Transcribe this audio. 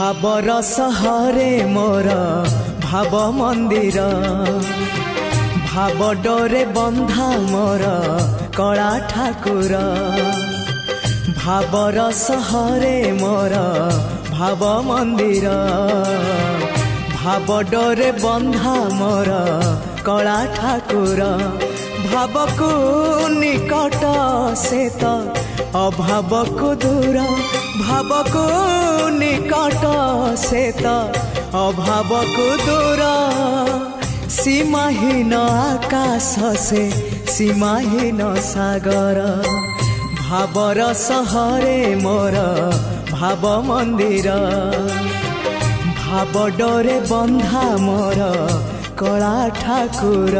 भावर सहरे मोर भाव मंदिर भाव डोरे बंधा मोर कला ठाकुर भावर सहरे मोर भाव मंदिर भाव डोरे बंधा मोर कला ठाकुर भाव को निकट से तो अभाव को दूर भाव को निकट से तो अभाव को दूर सीमाहीन आकाश से सीमाहीन सागर भावर सहरे मोर भाव मंदिर भाव डोरे बंधा मोर कला ठाकुर।